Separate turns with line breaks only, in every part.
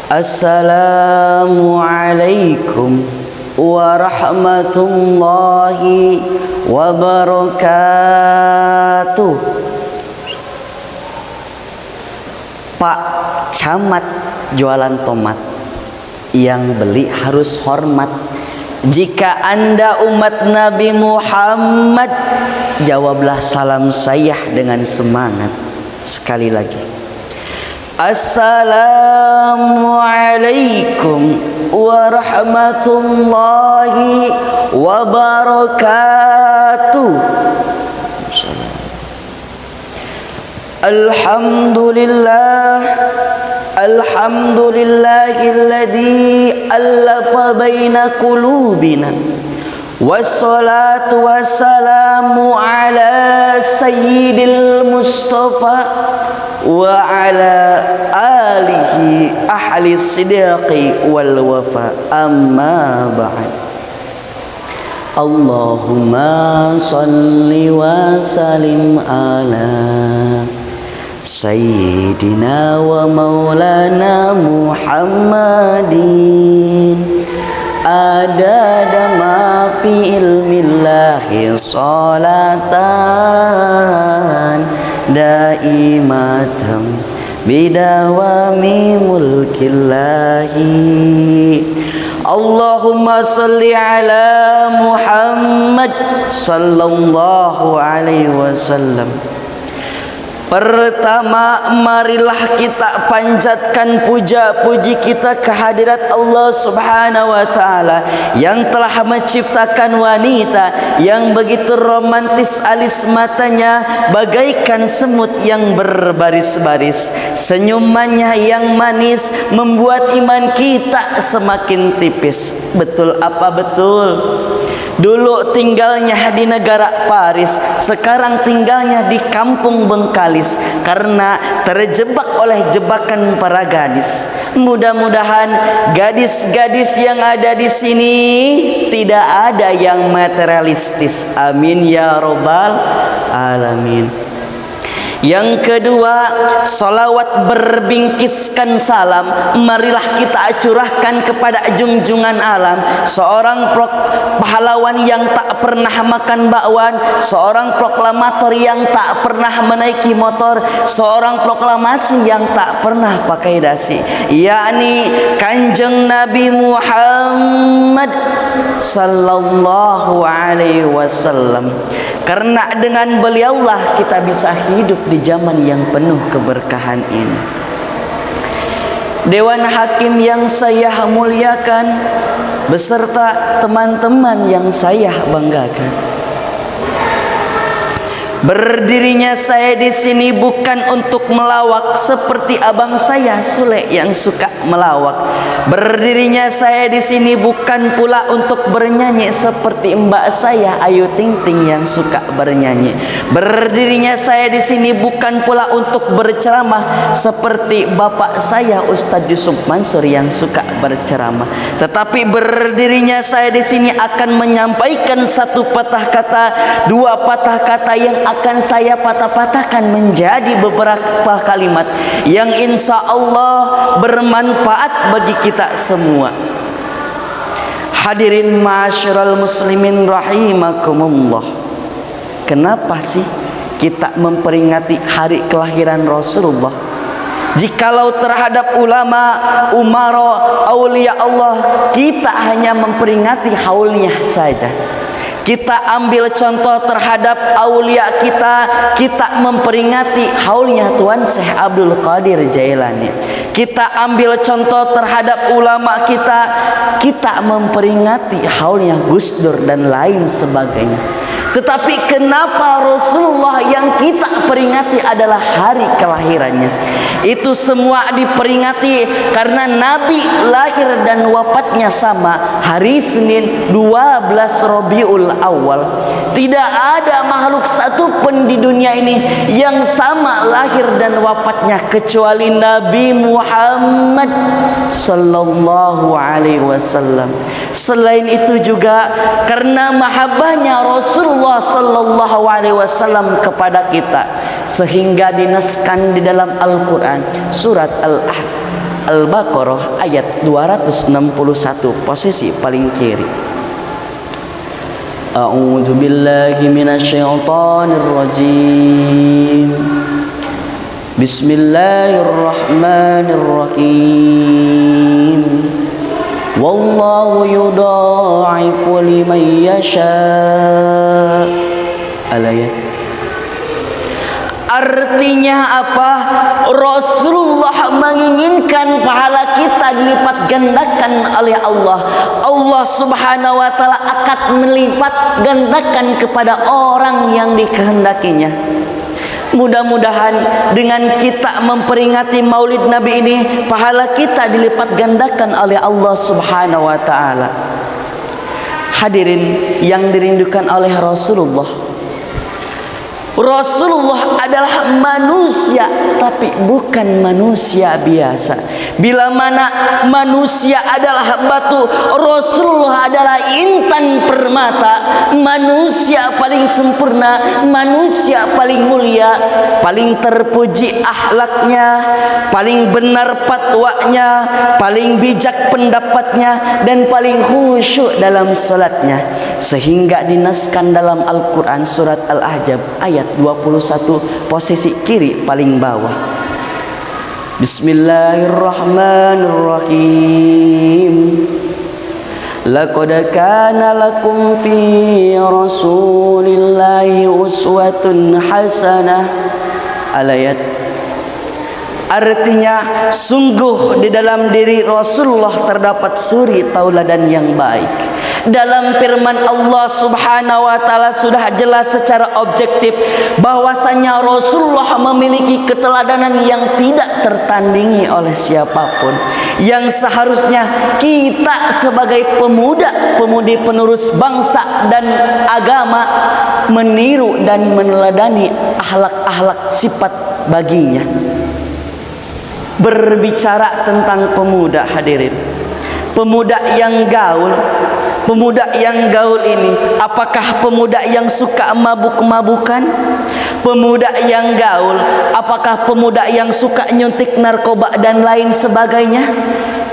Assalamualaikum warahmatullahi wabarakatuh. Pak Camat jualan tomat, yang beli harus hormat. Jika Anda umat Nabi Muhammad, jawablah salam saya dengan semangat. Sekali lagi, Assalamualaikum warahmatullahi wabarakatuh. Alhamdulillah, alhamdulillahilladzi allafa baina qulubina. Wassalatu wassalamu ala sayyidil Mustafa wa ala alihi ahli sidqi wal wafa. Amma ba'd. Allahumma salli wa sallim ala sayyidina wa maulana Muhammadin adada ma fi ilmillahi salatan daimatan bidawami mulkillahi. Allahumma salli ala Muhammad sallallahu alaihi wasallam. Pertama, marilah kita panjatkan puja-puji kita kehadirat Allah Subhanahu wa taala yang telah menciptakan wanita yang begitu romantis, alis matanya bagaikan semut yang berbaris-baris. Senyumannya yang manis membuat iman kita semakin tipis. Betul apa betul? Dulu tinggalnya di negara Paris, sekarang tinggalnya di kampung Bengkalis karena terjebak oleh jebakan para gadis. Mudah-mudahan gadis-gadis yang ada di sini tidak ada yang materialistis. Amin ya robbal alamin. Yang kedua, salawat berbingkiskan salam marilah kita curahkan kepada junjungan alam, seorang pahlawan yang tak pernah makan bakwan, seorang proklamator yang tak pernah menaiki motor, seorang proklamasi yang tak pernah pakai dasi, yakni Kanjeng Nabi Muhammad sallallahu alaihi wasallam. Karena dengan beliaulah kita bisa hidup di zaman yang penuh keberkahan ini. Dewan Hakim yang saya muliakan beserta teman-teman yang saya banggakan. Berdirinya saya di sini bukan untuk melawak seperti abang saya Sule yang suka melawak. Berdirinya saya di sini bukan pula untuk bernyanyi seperti mbak saya Ayu Ting Ting yang suka bernyanyi. Berdirinya saya di sini bukan pula untuk berceramah seperti bapak saya Ustadz Yusuf Mansur yang suka berceramah. Tetapi berdirinya saya di sini akan menyampaikan satu patah kata, dua patah kata yang akan saya patah-patahkan menjadi beberapa kalimat yang insya Allah bermanfaat bagi kita semua. Hadirin ma'asyiral muslimin rahimakumullah. Kenapa sih kita memperingati hari kelahiran Rasulullah? Jikalau terhadap ulama, umara, aulia Allah kita hanya memperingati haulnya saja. Kita ambil contoh terhadap aulia kita memperingati haulnya Tuan Syekh Abdul Qadir Jailani. Kita ambil contoh terhadap ulama kita memperingati haulnya Gus Dur dan lain sebagainya. Tetapi kenapa Rasulullah yang kita peringati adalah hari kelahirannya? Itu semua diperingati karena Nabi lahir dan wafatnya sama hari Senin 12 Rabiul Awal. Tidak ada makhluk satu pun di dunia ini yang sama lahir dan wafatnya kecuali Nabi Muhammad sallallahu alaihi wasallam. Selain itu juga karena mahabbahnya Rasulullah sallallahu alaihi wasallam kepada kita sehingga dinaskan di dalam Al-Qur'an surat Al-Ahzab. Al-Baqarah ayat 261, posisi paling kiri. A'udzu billahi minasyaitonir rajim. Bismillahirrahmanirrahim. Wallahu yudha'ifu liman yasha. Al-ayat. Artinya apa? Rasulullah menginginkan pahala kita dilipat gandakan oleh Allah. Allah Subhanahu wa taala akan melipat gandakan kepada orang yang dikehendakinya. Mudah-mudahan dengan kita memperingati Maulid Nabi ini, pahala kita dilipat gandakan oleh Allah Subhanahu wa taala. Hadirin yang dirindukan oleh Rasulullah, Rasulullah adalah manusia, tapi bukan manusia biasa. Bila mana manusia adalah batu, Rasulullah adalah intan permata, manusia paling sempurna, manusia paling mulia, paling terpuji akhlaknya, paling benar fatwanya, paling bijak pendapatnya, dan paling khusyuk dalam salatnya. Sehingga dinaskan dalam Al-Quran surat Al-Ahzab ayat 21, posisi kiri paling bawah. Bismillahirrahmanirrahim. Laqad kana lakum fi Rasulillahi uswatun hasanah. Al-ayat. Artinya, sungguh di dalam diri Rasulullah terdapat suri tauladan yang baik. Dalam firman Allah Subhanahu wa taala sudah jelas secara objektif bahwasanya Rasulullah memiliki keteladanan yang tidak tertandingi oleh siapapun, yang seharusnya kita sebagai pemuda-pemudi penerus bangsa dan agama meniru dan meneladani akhlak-akhlak sifat baginya. Berbicara tentang pemuda, hadirin, pemuda yang gaul, pemuda yang gaul ini, apakah pemuda yang suka mabuk-mabukan? Pemuda yang gaul, apakah pemuda yang suka nyuntik narkoba dan lain sebagainya?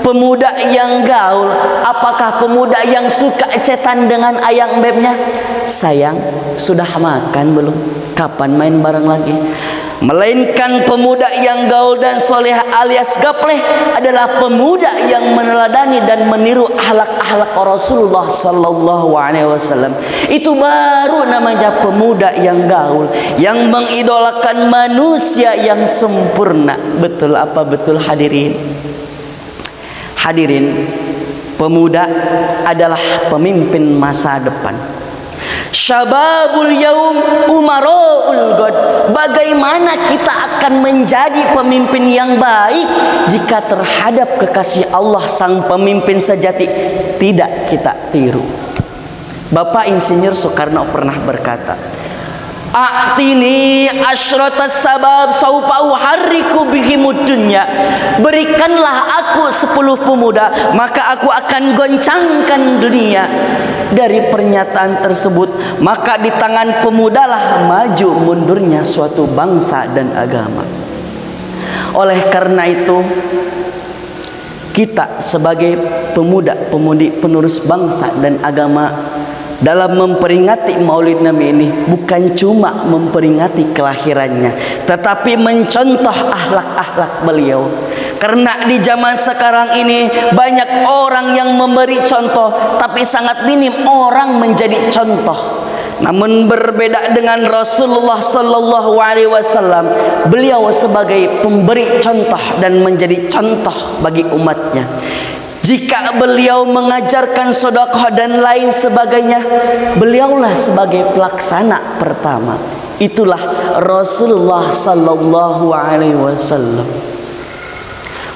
Pemuda yang gaul, apakah pemuda yang suka cetan dengan ayang bebnya? Sayang, sudah makan belum? Kapan main bareng lagi? Melainkan pemuda yang gaul dan soleh alias gapleh adalah pemuda yang meneladani dan meniru akhlak-akhlak Rasulullah sallallahu alaihi wasallam. Itu baru namanya pemuda yang gaul, yang mengidolakan manusia yang sempurna. Betul apa betul, hadirin? Hadirin, pemuda adalah pemimpin masa depan. Syababul yaum umara'ul god. Bagaimana kita akan menjadi pemimpin yang baik jika terhadap kekasih Allah sang pemimpin sejati tidak kita tiru? Bapak Insinyur Soekarno pernah berkata, "A'tini asyratas sabab saufa uharriku bihimud dunya." Berikanlah aku 10 pemuda, maka aku akan goncangkan dunia. Dari pernyataan tersebut, maka di tangan pemudalah maju mundurnya suatu bangsa dan agama. Oleh karena itu, kita sebagai pemuda-pemudi penerus bangsa dan agama, dalam memperingati Maulid Nabi ini bukan cuma memperingati kelahirannya, tetapi mencontoh akhlak-akhlak beliau. Karena di zaman sekarang ini banyak orang yang memberi contoh, tapi sangat minim orang menjadi contoh. Namun berbeda dengan Rasulullah sallallahu alaihi wasallam, beliau sebagai pemberi contoh dan menjadi contoh bagi umatnya. Jika beliau mengajarkan sedekah dan lain sebagainya, beliaulah sebagai pelaksana pertama. Itulah Rasulullah sallallahu alaihi wasallam.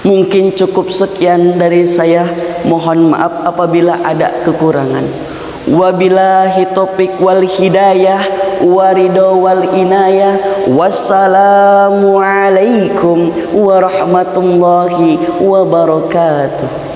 Mungkin cukup sekian dari saya. Mohon maaf apabila ada kekurangan. Wabillahi taufiq wal hidayah waridho wal inayah. Wassalamu alaikum warahmatullahi wabarakatuh.